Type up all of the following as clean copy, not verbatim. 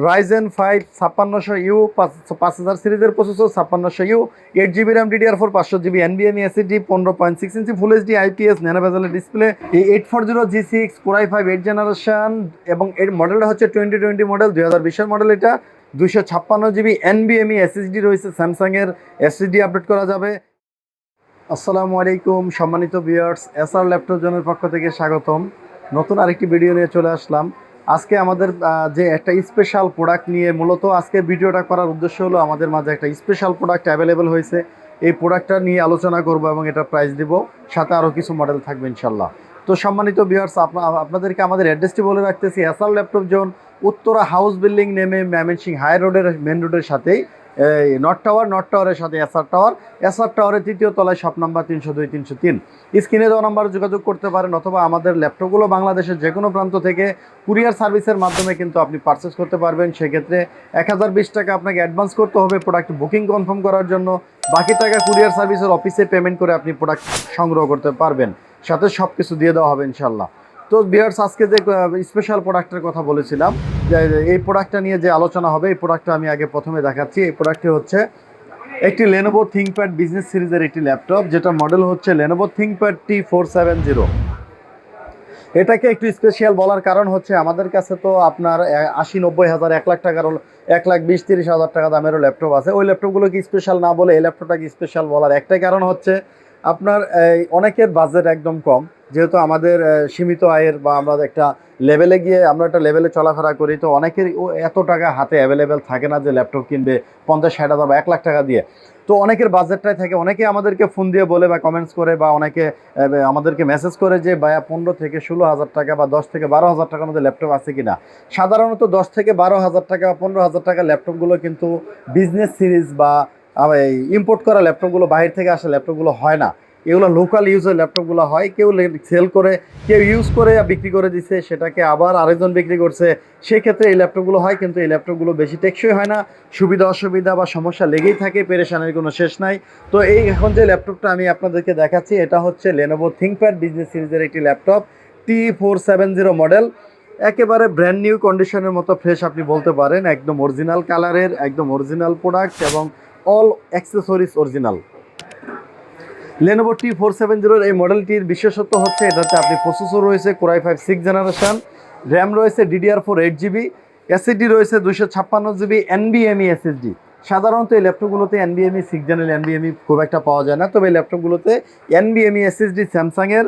Ryzen 5 5600U 5000 সিরিজের processor, 5600U, 8GB RAM DDR4, 500GB NVMe SSD, 15.6 inch full HD IPS nano বেজেলের display, এই 840G6 Core i5 8 generation, এবং এর মডেলটা হচ্ছে 2020 মডেল, 2020 মডেল। এটা 256GB NVMe SSD রয়েছে, স্যামসাংয়ের SSD আপডেট করা যাবে। আসসালামু আলাইকুম সম্মানিত ভিউয়ার্স, এসআর ল্যাপটপ জোনের পক্ষ থেকে স্বাগতম। নতুন আরেকটি ভিডিও নিয়ে চলে আসলাম। আজকে আমাদের যে একটা স্পেশাল প্রোডাক্ট নিয়ে মূলত আজকে ভিডিওটা করার উদ্দেশ্য হলো, আমাদের মাঝে একটা স্পেশাল প্রোডাক্ট অ্যাভেলেবেল হয়েছে। এই প্রোডাক্টটা নিয়ে আলোচনা করব এবং এটা প্রাইস দিব, সাথে আরও কিছু মডেল থাকবে ইনশাল্লাহ। তো সম্মানিত ভিউয়ার্স, আপনাদেরকে আমাদের অ্যাড্রেসটি বলে রাখতেছি। SR laptop zone, Uttara house building নেমে ময়মনসিংহ হাই রোডের মেন রোডের সাথেই নর্থ টাওয়ারের সাথে এসআর টাওয়ারের তৃতীয় তলায় শপ নাম্বার 302 303। স্ক্রিনে দেওয়া নাম্বারে যোগাযোগ করতে পারেন, অথবা আমাদের ল্যাপটপগুলো বাংলাদেশের যে কোনো প্রান্ত থেকে কুরিয়ার সার্ভিসের মাধ্যমে কিন্তু আপনি পারচেস করতে পারবেন। সেক্ষেত্রে 1020 টাকা আপনাকে অ্যাডভান্স করতে হবে প্রোডাক্ট বুকিং কনফার্ম করার জন্য। বাকি টাকা কুরিয়ার সার্ভিসের অফিসে পেমেন্ট করে আপনি প্রোডাক্ট সংগ্রহ করতে পারবেন, সাথে সব কিছু দিয়ে দেওয়া হবে ইনশাল্লাহ। তো ভিউয়ার্স, আজকে যে স্পেশাল প্রোডাক্টের কথা বলেছিলাম, যে এই প্রোডাক্টটা নিয়ে যে আলোচনা হবে, এই প্রোডাক্টটা আমি আগে প্রথমে দেখাচ্ছি। এই প্রোডাক্টটি হচ্ছে একটি Lenovo ThinkPad বিজনেস সিরিজের একটি ল্যাপটপ, যেটা মডেল হচ্ছে Lenovo ThinkPad T470। এটাকে একটু স্পেশাল বলার কারণ হচ্ছে, আমাদের কাছে তো আপনার 80-90 হাজার 1 লাখ টাকার 1,20,30 হাজার টাকা দামেরও ল্যাপটপ আছে। ওই ল্যাপটপগুলোকে স্পেশাল না বলে এই ল্যাপটপটাকে স্পেশাল বলার একটাই কারণ হচ্ছে, আপনার অনেকের বাজেট একদম কম, যেহেতু আমাদের সীমিত আয়ের বা আমরা একটা লেভেলে গিয়ে আমরা একটা লেভেলে চলাফেরা করি, তো অনেকের এত টাকা হাতে অ্যাভেলেবেল থাকে না যে ল্যাপটপ কিনবে 50-60 হাজার বা 1 লাখ টাকা দিয়ে। তো অনেকের বাজেটটাই থাকে। অনেকে আমাদেরকে ফোন দিয়ে বলে বা কমেন্টস করে, বা অনেকে আমাদেরকে মেসেজ করে যে ভাইয়া 15-16 হাজার টাকা বা 10-12 হাজার টাকার মধ্যে ল্যাপটপ আছে কিনা। সাধারণত 10-12 হাজার টাকা বা 15 হাজার টাকার ল্যাপটপগুলো কিন্তু বিজনেস সিরিজ বা ইম্পোর্ট করা ল্যাপটপগুলো, বাইরে থেকে আসা ল্যাপটপগুলো হয় না। এগুলো লোকাল ইউজের ল্যাপটপগুলো হয়। কেউ সেল করে, কেউ ইউজ করে বিক্রি করে দিচ্ছে, সেটাকে আবার আরেকজন বিক্রি করছে, সেক্ষেত্রে এই ল্যাপটপগুলো হয়। কিন্তু এই ল্যাপটপগুলো বেশি টেকসই হয় না, সুবিধা অসুবিধা বা সমস্যা লেগেই থাকে, পেরেশানের কোনো শেষ নাই। তো এই এখন যে ল্যাপটপটা আমি আপনাদেরকে দেখাচ্ছি, এটা হচ্ছে Lenovo ThinkPad বিজনেস সিরিজের একটি ল্যাপটপ, T470 মডেল। একেবারে ব্র্যান্ড নিউ কন্ডিশনের মতো ফ্রেশ আপনি বলতে পারেন, একদম অরিজিনাল কালারের, একদম অরিজিনাল প্রোডাক্ট, এবং all accessories original. Lenovo T470 এই মডেলটির বিশেষত্ব হচ্ছে, এটাতে আপনি প্রসেসর রয়েছে Core i5 6 জেনারেশন, র্যাম রয়েছে DDR4 8GB, SSD রয়েছে 256GB NVMe SSD। সাধারণত এই ল্যাপটপগুলোতে NVMe 6 জেনারেল NVMe খুব একটা পাওয়া যায় না, তবে এই ল্যাপটপগুলোতে NVMe SSD, স্যামসাংয়ের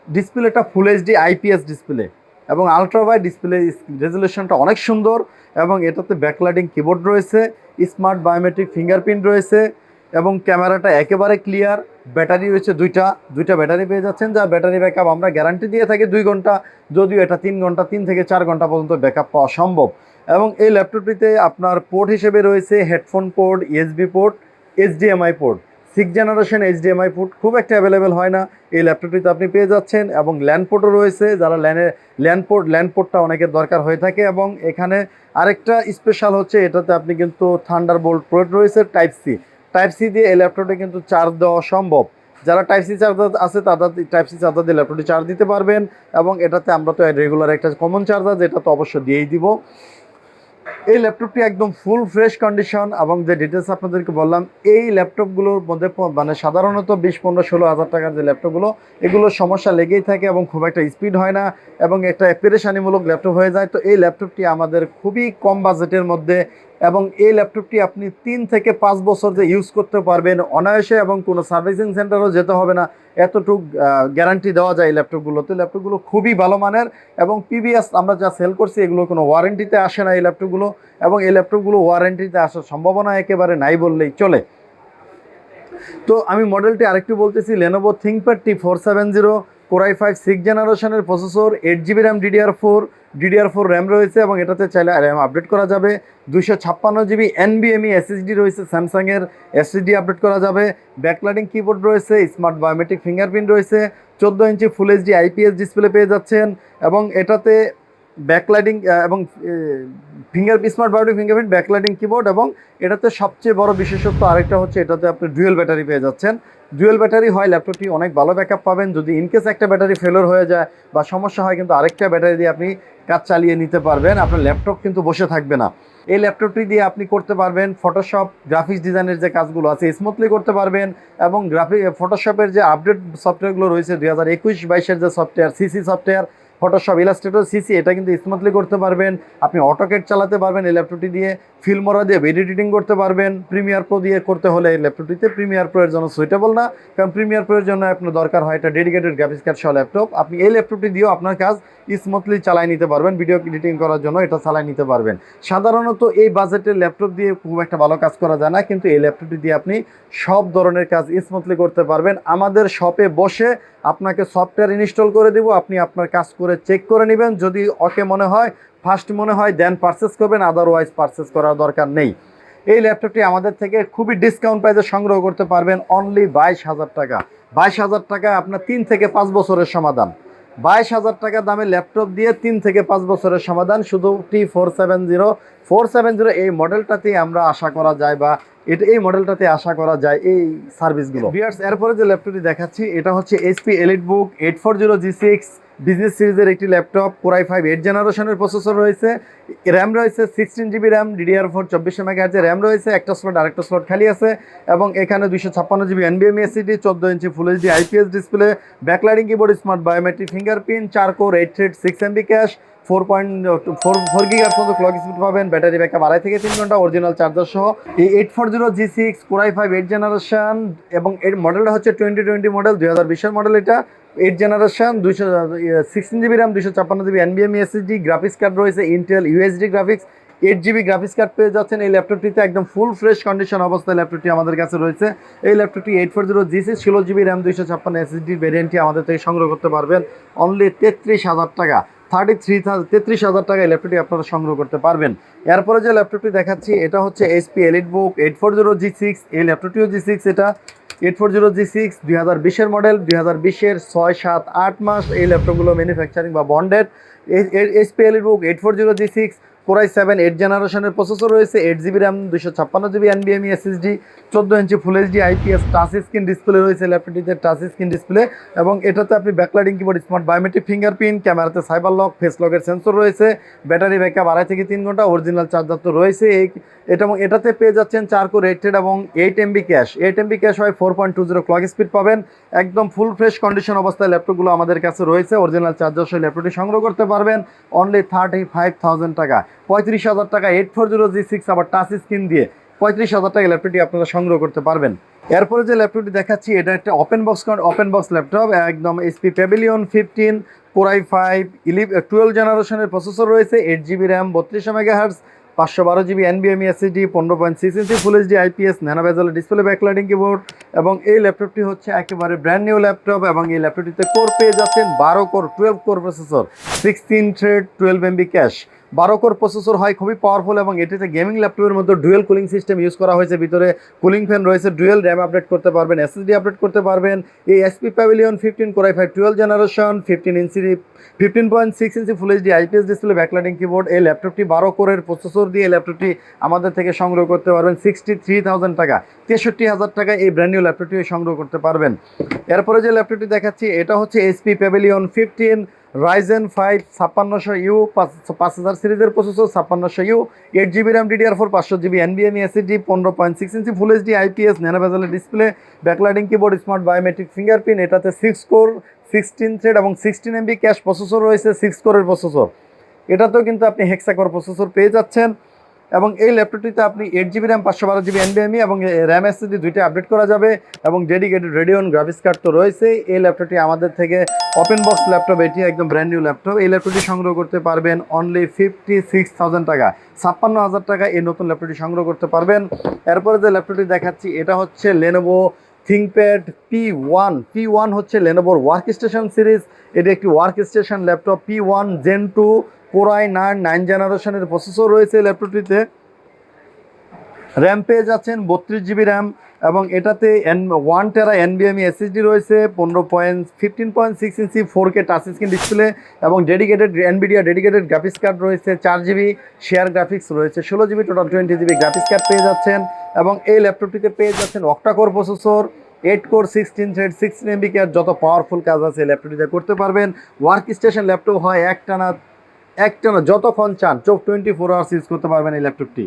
ডিসপ্লেটা ফুল এইচডি IPS ডিসপ্লে, এবং আলট্রা ওয়াইড ডিসপ্লে, রেজুলেশনটা অনেক সুন্দর, এবং এটাতে ব্যাকলাইটিং কিবোর্ড রয়েছে, স্মার্ট বায়োমেট্রিক ফিঙ্গারপ্রিন্ট রয়েছে, এবং ক্যামেরাটা একেবারে ক্লিয়ার। ব্যাটারি রয়েছে দুইটা ব্যাটারি পেয়ে যাচ্ছেন, যা ব্যাটারি ব্যাকআপ আমরা গ্যারান্টি দিয়ে থাকি 2 ঘন্টা, যদিও এটা 3 ঘন্টা, 3 থেকে 4 ঘন্টা পর্যন্ত ব্যাকআপ পাওয়া সম্ভব। এবং এই ল্যাপটপটিতে আপনার পোর্ট হিসেবে রয়েছে headphone port, USB port, HDMI port. 6 generation HDMI port খুব একটা অ্যাভেলেবেল হয় না, এই ল্যাপটপটিতে আপনি পেয়ে যাচ্ছেন। এবং ল্যান্ড পোর্টও রয়েছে, যারা ল্যান্ড পোর্টটা অনেকের দরকার হয়ে থাকে। এবং এখানে আরেকটা স্পেশাল হচ্ছে, এটাতে আপনি কিন্তু থান্ডারবোল্ট পোর্ট রয়েছে, টাইপ সি দিয়ে এই ল্যাপটপে কিন্তু চার্জ দেওয়া সম্ভব। যারা টাইপ সি চার্জার আছে, তারা টাইপ সি চার্জার দিয়ে ল্যাপটপটি চার্জ দিতে পারবেন। এবং এটাতে আমরা তো রেগুলার একটা কমন চার্জার, যেটা তো অবশ্যই দিয়েই দিব। এই ল্যাপটপটি একদম ফুল ফ্রেশ কন্ডিশন, এবং যে ডিটেলস আপনাদেরকে বললাম, এই ল্যাপটপগুলোর মধ্যে মানে সাধারণত 20-15-16 হাজার টাকার যে ল্যাপটপগুলো, এগুলোর সমস্যা লেগেই থাকে এবং খুব একটা স্পিড হয় না, এবং একটা পেরেশানিমূলক ল্যাপটপ হয়ে যায়। তো এই ল্যাপটপটি আমাদের খুবই কম বাজেটের মধ্যে, এবং এই ল্যাপটপটি আপনি 3 থেকে 5 বছর যে ইউজ করতে পারবেন অনায়াসে, এবং কোনো সার্ভিসিং সেন্টারও যেতে হবে না, এতটুক গ্যারান্টি দেওয়া যায় এই ল্যাপটপগুলোতে। ল্যাপটপগুলো খুবই ভালো মানের, এবং প্রিভিয়াস আমরা যা সেল করছি, এগুলো কোনো ওয়ারেন্টিতে আসে না এই ল্যাপটপগুলো, এবং এই ল্যাপটপগুলো ওয়ারেন্টিতে আসার সম্ভাবনা একেবারে নাই বললেই চলে। তো আমি মডেলটি আরেকটু বলতেছি, Lenovo ThinkPad T470, Core i5 6 জেনারেশনের processor, 8GB RAM DDR4 RAM রয়েছে, এবং এটাতে চাইলে র্যাম আপডেট করা যাবে। 256GB NVMe SSD রয়েছে, স্যামসাংয়ের SSD আপডেট করা যাবে। ব্যাকলাইটিং কিবোর্ড রয়েছে, স্মার্ট বায়োমেট্রিক ফিঙ্গারপ্রিন্ট রয়েছে, 14 inch full HD IPS display পেয়ে যাচ্ছেন, এবং এটাতে ব্যাকলাইটিং এবং smart biometric fingerprint, backlighting keyboard, এবং এটাতে সবচেয়ে বড় বিশেষত্ব আরেকটা হচ্ছে, এটাতে আপনি ডুয়েল ব্যাটারি পেয়ে যাচ্ছেন। ডুয়েল ব্যাটারি হয় ল্যাপটপটি অনেক ভালো ব্যাকআপ পাবেন। যদি ইনকেস একটা ব্যাটারি ফেলোর হয়ে যায় বা সমস্যা হয়, কিন্তু আরেকটা ব্যাটারি দিয়ে আপনি কাজ চালিয়ে নিতে পারবেন, আপনার ল্যাপটপ কিন্তু বসে থাকবে না। এই ল্যাপটপটি দিয়ে আপনি করতে পারবেন ফটোশপ, গ্রাফিক্স ডিজাইনের যে কাজগুলো আছে স্মুথলি করতে পারবেন, এবং ফটোশপের যে আপডেট সফটওয়্যারগুলো রয়েছে 2021-22-এর যে software, CC software, Photoshop, Illustrator, CC, এটা কিন্তু স্মুথলি করতে পারবেন। আপনি অটোক্যাড চালাতে পারবেন এই ল্যাপটপটি দিয়ে, ফিল্মোরা দিয়ে ভিডিও এডিটিং করতে পারবেন। প্রিমিয়ার প্রো দিয়ে করতে হলে এই ল্যাপটপটিতে প্রিমিয়ার প্রো এর জন্য সুইটেবল না, কারণ প্রিমিয়ার প্রো এর জন্য আপনার দরকার হয় একটা ডেডিকেটেড গ্রাফিক্স কার্ড সহ ল্যাপটপ। আপনি এই ল্যাপটপটি দিয়েও আপনার কাজ স্মুথলি চালাই নিতে পারবেন, ভিডিও এডিটিং করার জন্য এটা চালাই নিতে পারবেন। সাধারণত এই বাজেটের ল্যাপটপ দিয়ে খুব একটা ভালো কাজ করা যায় না, কিন্তু এই ল্যাপটপটি দিয়ে আপনি সব ধরনের কাজ স্মুথলি করতে পারবেন। আমাদের শপে বসে আপনাকে সফটওয়্যার ইনস্টল করে দেবো, আপনি আপনার কাজ করে চেক করে নেবেন, যদি ওকে মনে হয়, ফার্স্ট মনে হয়, দেন পারচেস করবেন, আদারওয়াইজ পারচেস করার দরকার নেই। এই ল্যাপটপটি আমাদের থেকে খুবই ডিসকাউন্ট প্রাইসে সংগ্রহ করতে পারবেন অনলি 22,000 টাকা। 22,000 টাকা আপনার 3 থেকে 5 বছরের সমাধান। 22,000 টাকা দামে ল্যাপটপ দিয়ে 3 থেকে 5 বছরের সমাধান শুধু T470 এই মডেলটাতেই আমরা আশা করা যায়, বা এই মডেলটাতে আশা করা যায় এই সার্ভিসগুলো। ভিউয়ার্স, এরপরে যে ল্যাপটপটি দেখাচ্ছি এটা হচ্ছে HP EliteBook 840G6 বিজনেস সিরিজের একটি ল্যাপটপ। Core i5 8 জেনারেশনের প্রসেসর রয়েছে, র্যাম রয়েছে 16GB RAM, DDR4 2400 MHz RAM রয়েছে, একটা স্লট আরেকটা স্লট খালি আছে, এবং এখানে 256GB NVMe SSD, 14 inch full HD IPS display, backlighting keyboard, smart biometric fingerprint, 4 core 8 thread 6 MB ক্যাশ, 4.4 GHz পর্যন্ত ক্লক স্পিড পাবেন, ব্যাটারি ব্যাকআপ 2.5 থেকে 3 ঘন্টা, অরিজিনাল চার্জার সহ। এই 840G6 Core i5 8 জেনারেশন, এবং এর মডেলটা হচ্ছে 2020 মডেল, 2020-এর মডেল। এটা 8 generation, 16GB RAM, 256GB NVMe SSD, graphics card রয়েছে Intel UHD graphics, 8GB graphics card পেয়ে যাচ্ছেন এই ল্যাপটপটিতে। একদম ফুল ফ্রেশ কন্ডিশন অবস্থায় ল্যাপটপটি আমাদের কাছে রয়েছে। এই ল্যাপটপটি 840G6 16GB র্যাম 256 SSD ভ্যারিয়েন্টটি আমাদের থেকে সংগ্রহ করতে পারবেন অনলি 33,000 টাকা। 33,000 টাকা এই ল্যাপটপটি আপনারা সংগ্রহ করতে পারবেন। এরপরে যে ল্যাপটপটি দেখাচ্ছি এটা হচ্ছে HP EliteBook 840G6। এই ল্যাপটপটিও G6, এটা 840G6 2020-এর মডেল, 2020-এর 6, 7, 8 মাস এই ল্যাপটপগুলো ম্যানুফ্যাকচারিং বা bonded. HP EliteBook 840G6 Core i7 8 জেনারেশনের প্রসেসর রয়েছে, 8GB RAM, 256GB NVMe SSD, 14 inch full HD IPS touch screen display রয়েছে ল্যাপটপটিতে, টাচ স্ক্রিন ডিসপ্লে, এবং এটাতে আপনি backlighting keyboard, smart biometric fingerprint, ক্যামেরাতে সাইবার লক, ফেস লকের সেন্সর রয়েছে, ব্যাটারি ব্যাকআপ 2.5 থেকে 3 ঘন্টা, অরিজিনাল চার্জার তো রয়েছে। এটাতে পেয়ে যাচ্ছেন 4 কোর 8 থ্রেড এবং 8 MB ক্যাশ। 8 MB ক্যাশ হয় 4.20 ক্লক স্পিড পাবেন। একদম ফুল ফ্রেশ কন্ডিশন অবস্থায় ল্যাপটপগুলো আমাদের কাছে রয়েছে। অরিজিনাল চার্জার সহ ল্যাপটপটি সংগ্রহ করতে পারবেন অনলি 35,000 টাকা। 35,000 টাকা 840G6 আবার টাচ স্ক্রিন দিয়ে 35,000 টাকা ল্যাপটপটি আপনারা সংগ্রহ করতে পারবেন। এরপরে যে ল্যাপটপটি দেখাচ্ছি এটা একটা ওপেন বক্স ল্যাপটপ, একদম HP Pavilion 15 Core i5 12 জেনারেশনের প্রসেসর রয়েছে, 8GB RAM, 3200 MHz, 512GB NVMe SSD, 15.6 inch full HD IPS nano bezel display, backlighting keyboard, এবং এই ল্যাপটপটি হচ্ছে একেবারে ব্র্যান্ড নিউ ল্যাপটপ, এবং এই ল্যাপটপটিতে কোর পেয়ে যাচ্ছেন 12 core 12 core processor, 16 thread 12 MB cash. 12 core processor হয় খুবই পাওয়ারফুল, এবং এটিতে গেমিং ল্যাপটপের মধ্যে ডুয়েল কুলিং সিস্টেম ইউজ করা হয়েছে, ভিতরে কুলিং ফ্যান রয়েছে, ডুয়েল র্যাম আপডেট করতে পারবেন, SSD আপডেট করতে পারবেন। এই HP Pavilion 15 Core i5 12 generation, 15.6 inch full HD IPS display, backlighting keyboard, এই ল্যাপটপটি 12 কোরের প্রসেসর দিয়ে এই ল্যাপটপটি আমাদের থেকে সংগ্রহ করতে পারবেন 63,000 টাকা। 63,000 টাকা এই ব্র্যান্ড নিউ ল্যাপটপটি সংগ্রহ করতে পারবেন। এরপরে যে ল্যাপটপটি দেখাচ্ছি এটা হচ্ছে HP Pavilion 15 Ryzen 5 5600U 5000 সিরিজের processor, 5600U, 8GB RAM, DDR4 500GB NVMe SSD, 15.6 inch full HD IPS nano বেজেলের display, backlighting keyboard, smart biometric fingerprint, এটাতে 6 কোর 16 থ্রেড এবং 16 MB ক্যাশ প্রসেসর রয়েছে, 6 কোরের প্রসেসর। এটাতেও কিন্তু আপনি হেক্সাকোর প্রসেসর পেয়ে যাচ্ছেন, এবং এই ল্যাপটপটিতে আপনি 8GB র্যাম, 512GB NVMe এবং র্যাম SSD দুইটা আপডেট করা যাবে, এবং ডেডিকেটেড রেডিয়ন গ্রাফিক্স কার্ড তো রয়েছে। এই ল্যাপটপটি আমাদের থেকে ওপেন বক্স ল্যাপটপ, এটি একদম ব্র্যান্ড নিউ ল্যাপটপ। এই ল্যাপটপটি সংগ্রহ করতে পারবেন অনলি 56,000 টাকা। 56,000 টাকা এই নতুন ল্যাপটপটি সংগ্রহ করতে পারবেন। এরপরে যে ল্যাপটপটি দেখাচ্ছি এটা হচ্ছে Lenovo ThinkPad P1 হচ্ছে Lenovoর ওয়ার্ক স্টেশন সিরিজ। এটি একটি work station laptop, P1 Gen 2 Core i9 9 জেনারেশনের প্রসেসর রয়েছে ল্যাপটপটিতে। র্যাম পেয়ে যাচ্ছেন 32GB র্যাম, এবং এটাতে 1 টেরা NVMe SSD রয়েছে, 15.6 ইঞ্চি 4K টাচ স্ক্রিন ডিসপ্লে, এবং dedicated NVIDIA dedicated graphics card রয়েছে, 4GB শেয়ার গ্রাফিক্স রয়েছে, 16GB total 20GB graphics card পেয়ে যাচ্ছেন। এবং এই ল্যাপটপটিতে পেয়ে যাচ্ছেন octa core processor, 8 core 16 thread 16 MB cash, যত পাওয়ারফুল কাজ আছে ল্যাপটপটিতে করতে পারবেন। ওয়ার্ক স্টেশন ল্যাপটপ হয় একটানা একটা না, যতক্ষণ চান 24 আওয়ার্স ইউজ করতে পারবেন এই ল্যাপটপটি।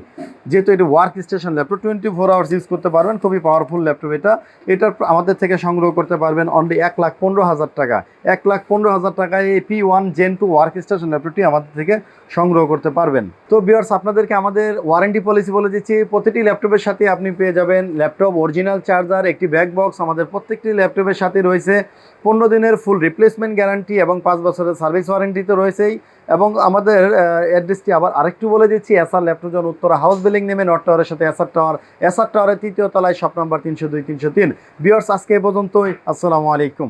যেহেতু এটি work station laptop, 24 hours use করতে পারবেন, খুবই পাওয়ারফুল ল্যাপটপ এটা। এটার আমাদের থেকে সংগ্রহ করতে পারবেন অনলি 1,15,000 টাকা। 1,15,000 টাকায় এই P1 Gen 2 ওয়ার্ক স্টেশন ল্যাপটপটি আমাদের থেকে সংগ্রহ করতে পারবেন। তো ভিউয়ার্স, আপনাদেরকে আমাদের ওয়ারেন্টি পলিসি বলে দিচ্ছি। প্রতিটি ল্যাপটপের সাথে আপনি পেয়ে যাবেন ল্যাপটপ অরিজিনাল চার্জার, একটি ব্যাক বক্স। আমাদের প্রত্যেকটি ল্যাপটপের সাথে রয়েছে 15 দিনের ফুল রিপ্লেসমেন্ট গ্যারান্টি এবং 5 বছরের সার্ভিস ওয়ারেন্টি তো রয়েছেই। এবং আমাদের অ্যাড্রেসটি আবার আরেকটু বলে দিচ্ছি, SR laptop zone, Uttara house building নেমে নর্থ টাওয়ারের সাথে এসআর টাওয়ার, এসআর টাওয়ারের 3য় তলায়, শপ নাম্বার 302 303। ভিউয়ার্স, আজকে এ পর্যন্তই। আসসালামু আলাইকুম।